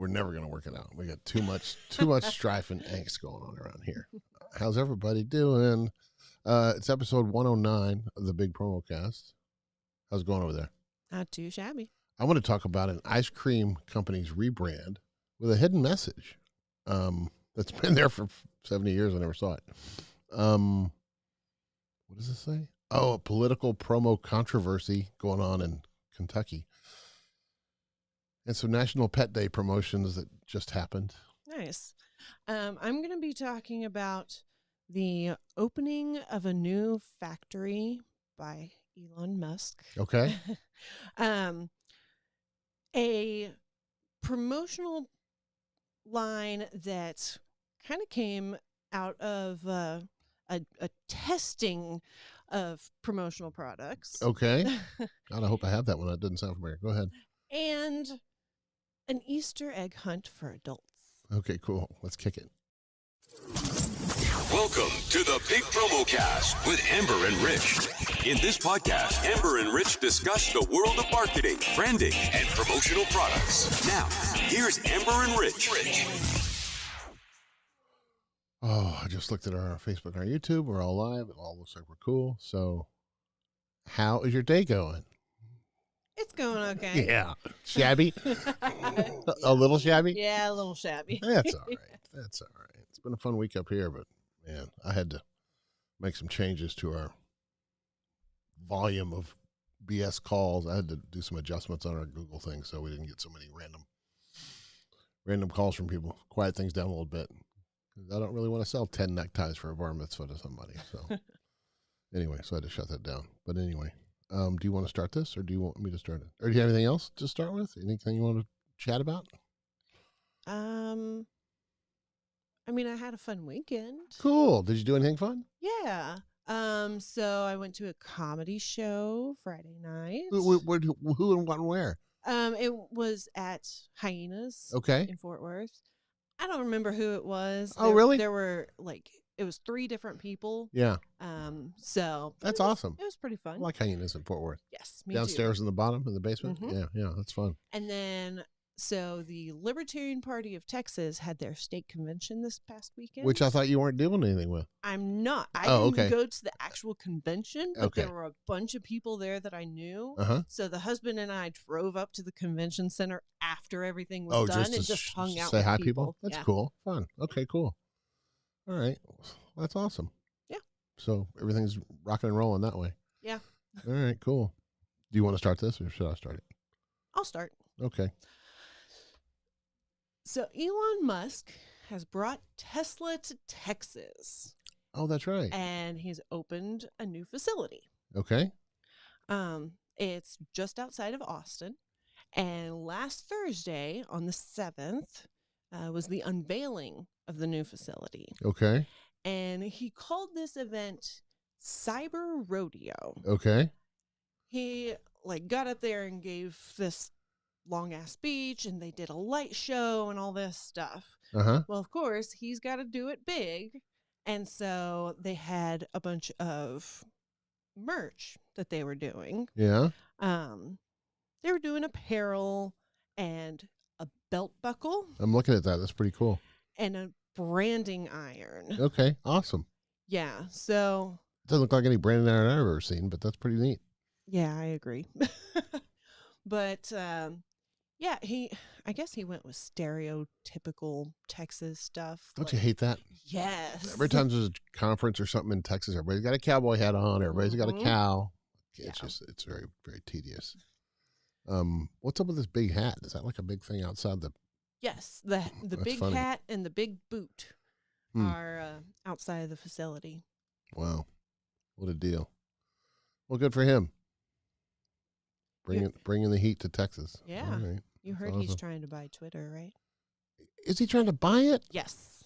we're never going to work it out. We got too much strife and angst going on around here. How's everybody doing? It's episode 109 of the Big Promo Cast. How's it going over there? Not too shabby. I want to talk about an ice cream company's rebrand with a hidden message that's been there for 70 years. I never saw it. What does it say? Oh, a political promo controversy going on in Kentucky. And some National Pet Day promotions that just happened. Nice. I'm going to be talking about the opening of a new factory by Elon Musk. Okay. A promotional line that kind of came out of a testing of promotional products. Okay. God, I hope I have that one. That doesn't sound familiar. Go ahead. And an Easter egg hunt for adults. Okay, cool. Let's kick it. Welcome to the Big Promo Cast with Amber and Rich. In this podcast, Amber and Rich discuss the world of marketing, branding, and promotional products. Now, here's Amber and Rich. Oh, I just looked at our Facebook and our YouTube. We're all live. It all looks like we're cool. So, how is your day going? It's going okay. Yeah. Shabby? A little shabby? Yeah, a little shabby. That's all right. That's all right. It's been a fun week up here, but man, I had to make some changes to our volume of BS calls. I had to do some adjustments on our Google thing so we didn't get so many random calls from people. Quiet things down a little bit. I don't really want to sell 10 neckties for a bar mitzvah to somebody. So anyway, so I had to shut that down. But anyway, do you want to start this or do you want me to start it? Or do you have anything else to start with? Anything you want to chat about? I mean, I had a fun weekend. Cool. Did you do anything fun? Yeah. So I went to a comedy show Friday night. Who and what and where? It was at Hyena's. Okay. In Fort Worth. I don't remember who it was. Oh, really? There were it was 3 different people. Yeah. So that's awesome. It was pretty fun. I like Hyenas in Fort Worth. Yes, me Downstairs too. in the bottom, in the basement. Mm-hmm. Yeah, that's fun. And then, so the Libertarian Party of Texas had their state convention this past weekend. Which I thought you weren't doing anything with. I'm not. I okay. didn't go to the actual convention, but Okay. there were a bunch of people there that I knew. Uh-huh. So the husband and I drove up to the convention center after everything was done and just hung out say with hi, people. That's Yeah. cool. Fun. Okay, cool. All right. Well, that's awesome. Yeah. So everything's rocking and rolling that way. Yeah. All right, cool. Do you want to start this or should I start it? I'll start. Okay. So Elon Musk has brought Tesla to Texas. Oh, that's right. And he's opened a new facility. Okay. It's just outside of Austin. And last Thursday, on the 7th, was the unveiling of the new facility. Okay. And he called this event Cyber Rodeo. Okay. He got up there and gave this long ass speech, and they did a light show and all this stuff. Uh-huh. Well, of course, he's got to do it big. And so they had a bunch of merch that they were doing. Yeah. They were doing apparel and a belt buckle. I'm looking at that. That's pretty cool. And a branding iron. Okay. Awesome. Yeah. So. Doesn't look like any branding iron I've ever seen, but that's pretty neat. Yeah, I agree. But, yeah, I guess he went with stereotypical Texas stuff. Don't you hate that? Yes. Every time there's a conference or something in Texas, everybody's got a cowboy hat on. Everybody's got a cow. It's very, very tedious. What's up with this big hat? Is that like a big thing outside the? Yes, the big funny. hat and the big boot are outside of the facility. Wow, what a deal! Well, good for him. Bringing the heat to Texas. Yeah, right. You heard he's trying to buy Twitter, right? Is he trying to buy it? Yes.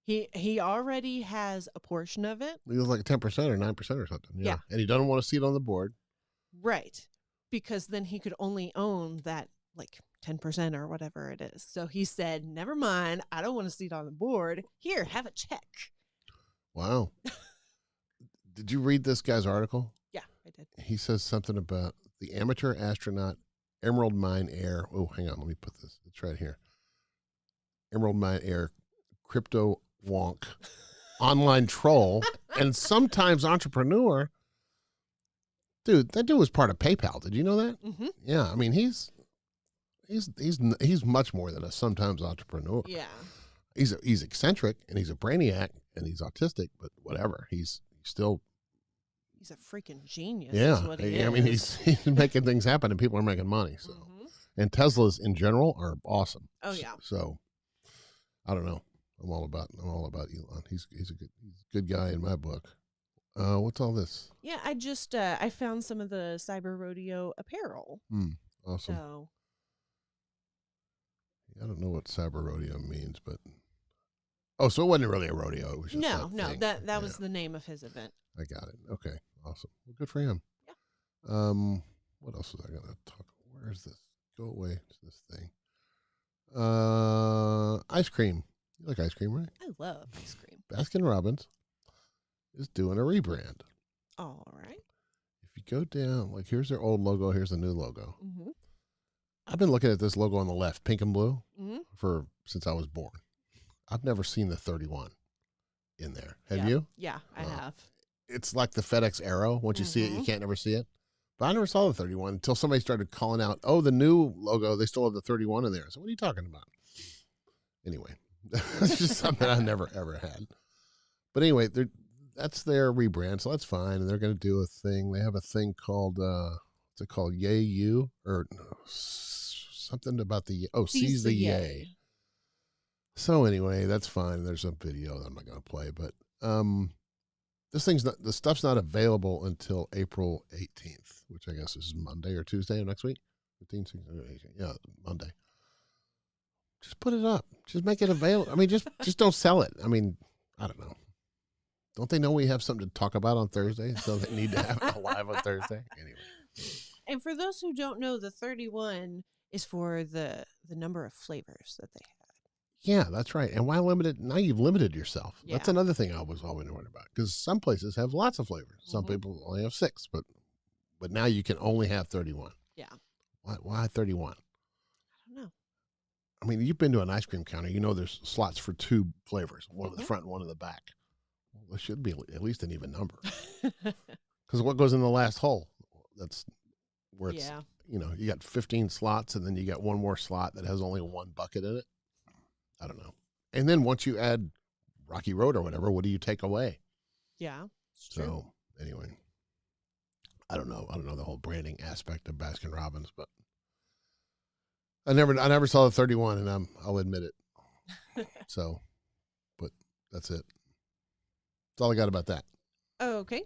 He already has a portion of it. He was like 10% or 9% or something. Yeah. And he doesn't want to see it on the board. Right. Because then he could only own that 10% or whatever it is. So he said, never mind. I don't want to see it on the board. Here, have a check. Wow. Did you read this guy's article? Yeah, I did. He says something about the amateur astronaut Emerald Mine Air. Oh, hang on. Let me put this. It's right here. Emerald Mine Air, crypto wonk, online troll, and sometimes entrepreneur. Dude, that dude was part of PayPal. Did you know that? Mm-hmm. Yeah, I mean he's much more than a sometimes entrepreneur. Yeah. He's eccentric and he's a brainiac and he's autistic, but whatever. He's still. He's a freaking genius. Yeah, Is what he is. I mean he's making things happen and people are making money. So, and Teslas in general are awesome. Oh yeah. So, I don't know. I'm all about Elon. He's a good guy in my book. What's all this? Yeah, I just I found some of the Cyber Rodeo apparel. Awesome. So I don't know what Cyber Rodeo means, but so it wasn't really a rodeo. It was just that was the name of his event. I got it. Okay, awesome. Well, good for him. Yeah. What else was I gonna talk? Where is this? Go away to this thing. Ice cream. You like ice cream, right? I love ice cream. Baskin-Robbins is doing a rebrand. All right. If you go down, like here's their old logo, here's the new logo. Mm-hmm. I've been looking at this logo on the left, pink and blue, mm-hmm. since I was born. I've never seen the 31 in there. Have yeah. you? Yeah, I have. It's like the FedEx arrow. Once you see it, you can't never see it. But I never saw the 31 until somebody started calling out, the new logo, they still have the 31 in there. So what are you talking about? Anyway, it's just something I never, ever had. But anyway, that's their rebrand, so that's fine. And they're going to do a thing. They have a thing called, what's it called? Yay You? Or something about seize the yay. So anyway, that's fine. There's a video that I'm not going to play. But the stuff's not available until April 18th, which I guess is Monday or Tuesday of next week. 15, 16, 18. Yeah, Monday. Just put it up. Just make it available. I mean, just don't sell it. I mean, I don't know. Don't they know we have something to talk about on Thursday? So they need to have it live on Thursday? Anyway. And for those who don't know, the 31 is for the number of flavors that they have. Yeah, that's right. And why limit it? Now you've limited yourself. Yeah. That's another thing I was always worried about. Because some places have lots of flavors. Some people only have 6, but now you can only have 31. Yeah. Why 31? I don't know. I mean, you've been to an ice cream counter. You know there's slots for 2 flavors, one in the front and one in the back. Well, there should be at least an even number. Because what goes in the last hole? That's where it's, you got 15 slots and then you got one more slot that has only 1 bucket in it. I don't know. And then once you add Rocky Road or whatever, what do you take away? Yeah. So anyway, I don't know. I don't know the whole branding aspect of Baskin-Robbins, but I never saw the 31 and I'll admit it. So, but that's it. That's all I got about that. Okay.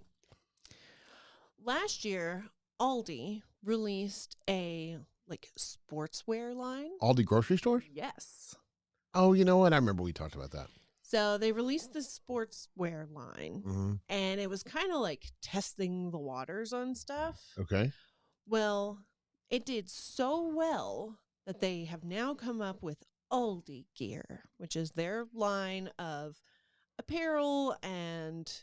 Last year, Aldi released a sportswear line. Aldi grocery stores? Yes. Oh, you know what? I remember we talked about that. So they released the sportswear line, and it was kind of like testing the waters on stuff. Okay. Well, it did so well that they have now come up with Aldi Gear, which is their line of apparel and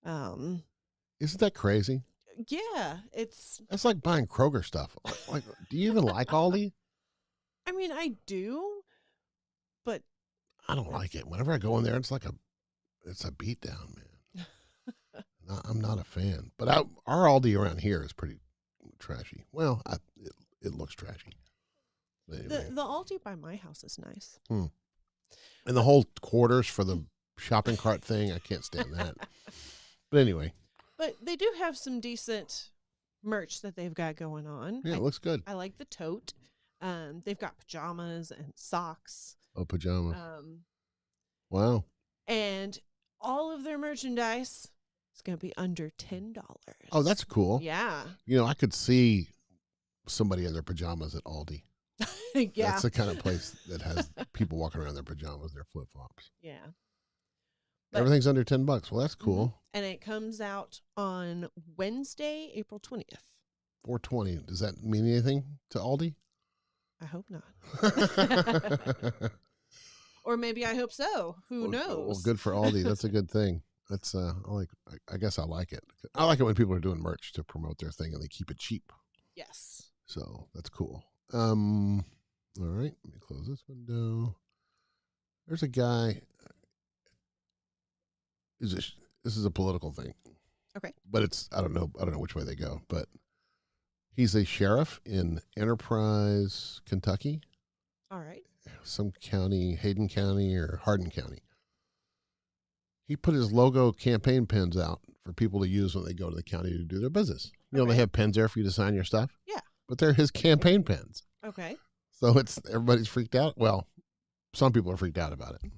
Isn't that crazy? Yeah, that's like buying Kroger stuff. Like, do you even like Aldi? I mean, I do, but I don't like it. Whenever I go in there, it's a beatdown, man. I'm not a fan. But our Aldi around here is pretty trashy. Well, it looks trashy. Anyway. The Aldi by my house is nice. And the whole quarters for the shopping cart thing, I can't stand that. But anyway. But they do have some decent merch that they've got going on. Yeah, it looks good. I like the tote. They've got pajamas and socks. Oh, pajamas. Wow. And all of their merchandise is going to be under $10. Oh, that's cool. Yeah. I could see somebody in their pajamas at Aldi. Yeah. That's the kind of place that has people walking around in their pajamas, their flip-flops. Yeah. Everything's under $10. Well, that's cool. And it comes out on Wednesday, April 20th. 420. Does that mean anything to Aldi? I hope not. Or maybe I hope so. Who knows? Well, good for Aldi. That's a good thing. That's I guess I like it. I like it when people are doing merch to promote their thing and they keep it cheap. Yes. So that's cool. All right. Let me close this window. There's a guy. This is a political thing. Okay. But I don't know which way they go, but he's a sheriff in Enterprise, Kentucky. All right. Some county, Hayden County or Hardin County. He put his logo campaign pins out for people to use when they go to the county to do their business. You know, they have pens there for you to sign your stuff. Yeah. But they're his campaign pens. Okay. So everybody's freaked out. Well, some people are freaked out about it.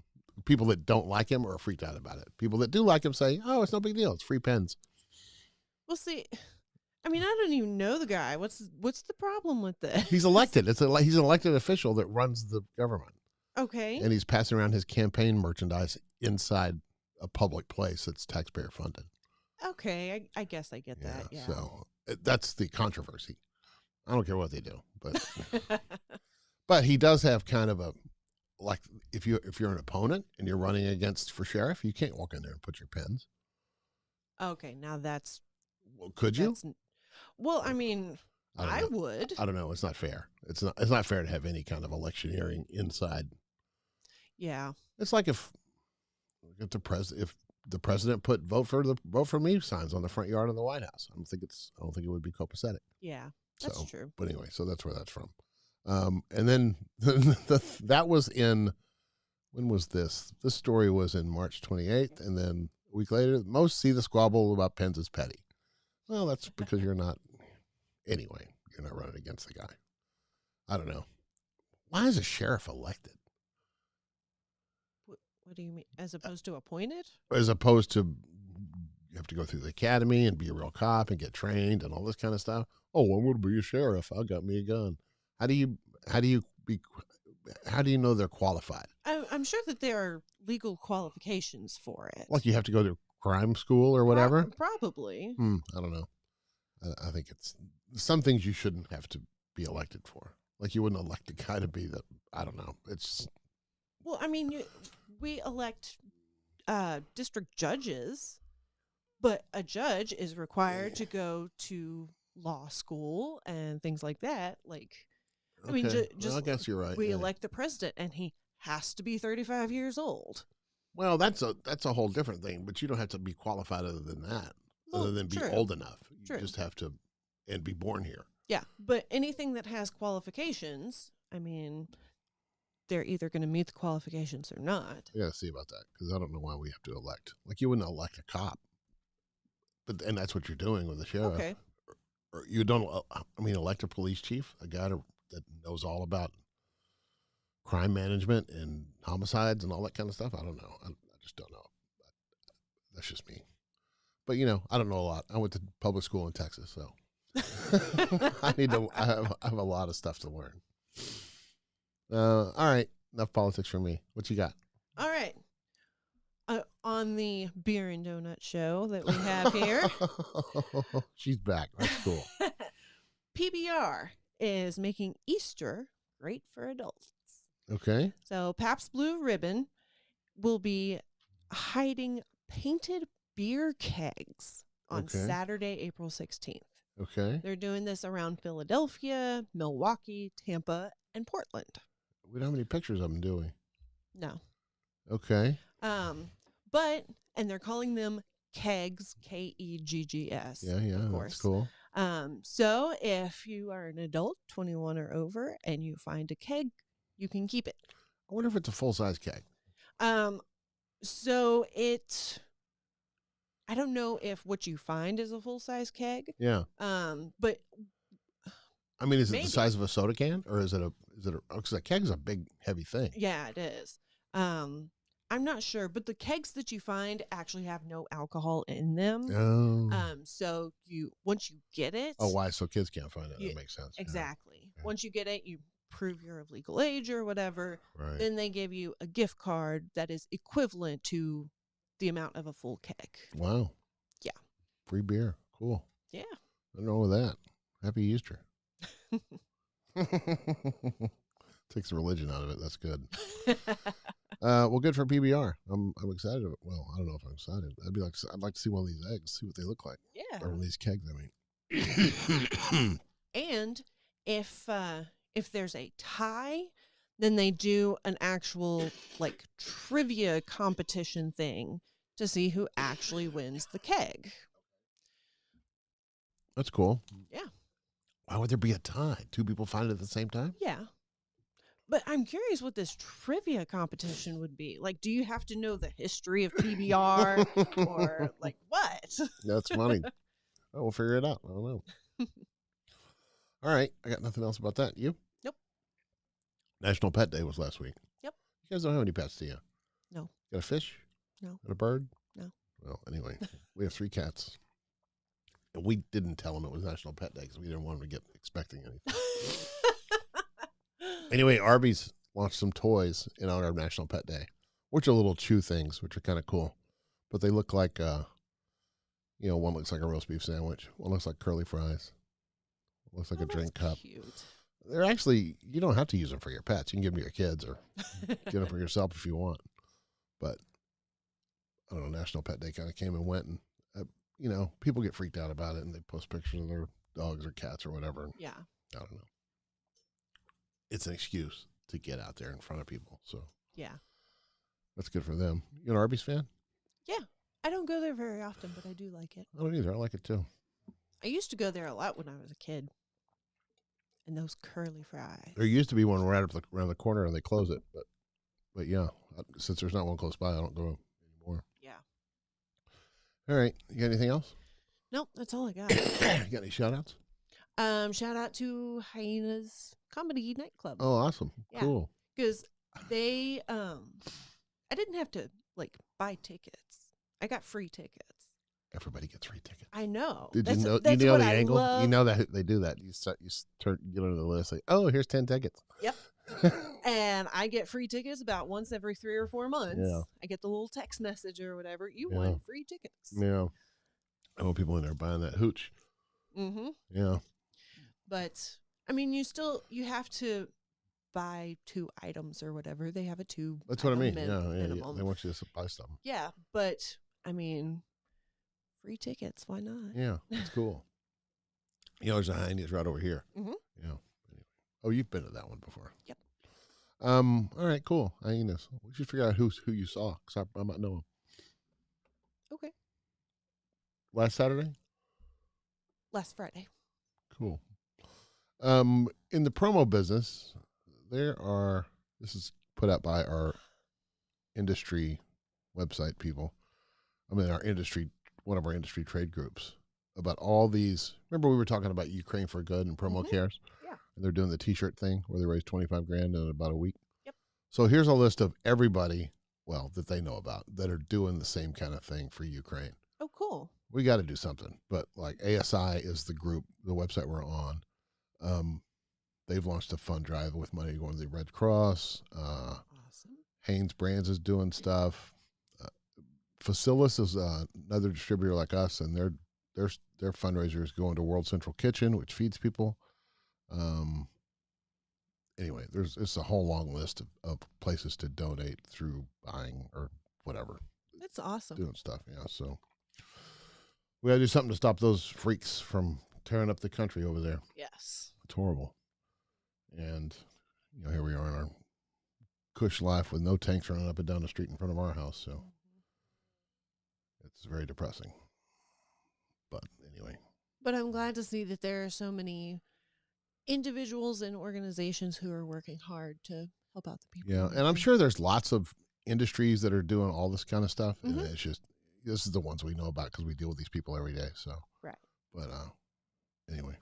People that don't like him are freaked out about it. People that do like him say, "Oh, it's no big deal. It's free pens." Well, see, I mean, I don't even know the guy. What's the problem with this? He's elected. He's an elected official that runs the government. Okay. And he's passing around his campaign merchandise inside a public place that's taxpayer funded. Okay, I guess I get that. Yeah. So that's the controversy. I don't care what they do, but but he does have kind of a, like, if you're an opponent and you're running for sheriff, you can't walk in there and put your pens. Okay, now that's. Well, could you? Well, I mean, I would. I don't know. It's not fair. It's not fair to have any kind of electioneering inside. Yeah. It's like if the president put vote for me signs on the front yard of the White House. I don't think it would be copacetic. Yeah, that's true. But anyway, so that's where that's from. And then that was in, when was this? This story was in March 28th, and then a week later, most see the squabble about pens as petty. Well, that's because you're not running against the guy. I don't know. Why is a sheriff elected? What do you mean? As opposed to appointed? As opposed to, you have to go through the academy and be a real cop and get trained and all this kind of stuff. Oh, I'm going to be a sheriff. I got me a gun. How do you know they're qualified? I'm sure that there are legal qualifications for it. Like you have to go to crime school or whatever? Probably. I don't know. I think it's some things you shouldn't have to be elected for. Like you wouldn't elect a guy to be I don't know. It's. Well, I mean, we elect district judges, but a judge is required to go to law school and things like that. Like, I mean, just I guess you're right. We elect the president, and he has to be 35 years old. Well, that's a whole different thing. But you don't have to be qualified other than that, other than be old enough. You just have to and be born here. Yeah, but anything that has qualifications, I mean, they're either going to meet the qualifications or not. I got to see about that because I don't know why we have to elect. Like you wouldn't elect a cop, and that's what you're doing with the sheriff. Okay. Or you don't. Elect a police chief, a guy that knows all about crime management and homicides and all that kind of stuff. I don't know. I just don't know. That's just me. But I don't know a lot. I went to public school in Texas, so I have a lot of stuff to learn. All right, enough politics for me. What you got? All right. On the Beer and Donut show that we have here. She's back. That's cool. PBR is making Easter great for adults. Okay. So Pabst Blue Ribbon will be hiding painted beer kegs on Saturday, April 16th. Okay. They're doing this around Philadelphia, Milwaukee, Tampa, and Portland. We don't have any pictures of them, do we? No. Okay. And they're calling them kegs, Keggs. Yeah, of course. That's cool. So if you are an adult, 21 or over, and you find a keg, you can keep it. I wonder if it's a full-size keg. So I don't know if what you find is a full-size keg. Yeah. But I mean, is it the size of a soda can, or is it because a keg's a big, heavy thing? Yeah, it is. I'm not sure, but the kegs that you find actually have no alcohol in them. Oh. So once you get it. Oh, why? So kids can't find it. That makes sense. Exactly. Yeah. Once you get it, you prove you're of legal age or whatever. Right. Then they give you a gift card that is equivalent to the amount of a full keg. Wow. Yeah. Free beer. Cool. Yeah. Nothing wrong with that. Happy Easter. Takes the religion out of it. That's good. Well, good for PBR. I'm excited. Well, I don't know if I'm excited. I'd like to see one of these eggs, see what they look like. Yeah. Or one of these kegs, I mean. And if there's a tie, then they do an actual like trivia competition thing to see who actually wins the keg. That's cool. Yeah. Why would there be a tie? Two people find it at the same time? Yeah. But I'm curious what this trivia competition would be. Like, do you have to know the history of PBR or like what? That's funny. Oh, we'll figure it out. I don't know. All right. I got nothing else about that. You? Nope. National Pet Day was last week. Yep. You guys don't have any pets, do you? No. Got a fish? No. Got a bird? No. Well, anyway, we have 3 cats. And we didn't tell them it was National Pet Day because we didn't want them to get expecting anything. Anyway, Arby's launched some toys in honor of National Pet Day, which are little chew things, which are kind of cool. But they look like, one looks like a roast beef sandwich. One looks like curly fries. One looks like a drink cup. Cute. They're actually, you don't have to use them for your pets. You can give them to your kids or get them for yourself if you want. But, I don't know, National Pet Day kind of came and went. And, people get freaked out about it and they post pictures of their dogs or cats or whatever. Yeah. I don't know. It's an excuse to get out there in front of people. So Yeah. that's good for them. You an Arby's fan? Yeah. I don't go there very often, but I do like it. I don't either. I like it too. I used to go there a lot when I was a kid. And those curly fries. There used to be one right up around the corner and they close it. But yeah, since there's not one close by, I don't go anymore. Yeah. All right. You got anything else? Nope, that's all I got. You got any shout outs? Shout out to Hyena's Comedy Nightclub. Oh, awesome. Yeah. Cool. Because they, I didn't have to like buy tickets. I got free tickets. Everybody gets free tickets. I know. Did That's- you know? that's You know what the I angle. love. You know that they do that. You get onto the list. Like, oh, here's 10 tickets. Yep. And I get free tickets about once every 3 or 4 months. Yeah. I get the little text message or whatever. You Yeah. won free tickets. Yeah. I want people in there buying that hooch. Mm-hmm. Yeah. But I mean, you have to buy 2 items or whatever. They have a 2. That's what I mean. minimum. Yeah. They want you to buy something. Yeah, but I mean, free tickets. Why not? Yeah, it's cool. There's a Hyena's right over here. Mhm. Anyway. Oh, you've been to that one before. Yep. All right, cool. Hyena's. We should figure out who you saw because I might know him. Okay. Last Saturday. Last Friday. Cool. In the promo business, this is put out by our industry website people. I mean, one of our industry trade groups about all these. Remember we were talking about Ukraine4Good and promo cares? Yeah. And they're doing the t-shirt thing where they raise $25,000 in about a week. Yep. So here's a list of everybody, that they know about that are doing the same kind of thing for Ukraine. Oh, cool. We got to do something. But like ASI is the group, the website we're on. They've launched a fund drive with money going to the Red Cross. Awesome. Haynes Brands is doing stuff. Facilis is another distributor like us, and their fundraiser is going to World Central Kitchen, which feeds people. Anyway, it's a whole long list of places to donate through buying or whatever. That's awesome. Doing stuff, yeah. So we got to do something to stop those freaks from tearing up the country over there. Yes. It's horrible. And, here we are in our cush life with no tanks running up and down the street in front of our house. So it's very depressing. But anyway. But I'm glad to see that there are so many individuals and organizations who are working hard to help out the people. Yeah. in And I'm Ukraine. sure there's lots of industries that are doing all this kind of stuff. Mhm. And it's just, this is the ones we know about because we deal with these people every day. So, Right. But anyway.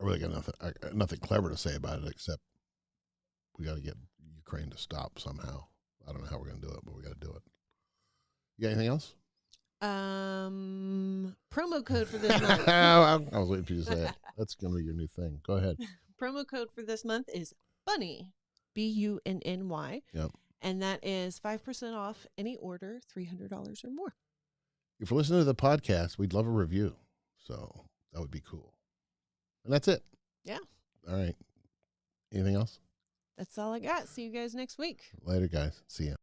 I really got nothing clever to say about it except we got to get Ukraine to stop somehow. I don't know how we're going to do it, but we got to do it. You got anything else? Promo code for this month. I was waiting for you to say it. That's going to be your new thing. Go ahead. Promo code for this month is BUNNY, BUNNY. Yep. And that is 5% off any order, $300 or more. If you're listening to the podcast, we'd love a review. So that would be cool. And that's it. Yeah. All right. Anything else? That's all I got. See you guys next week. Later, guys. See ya.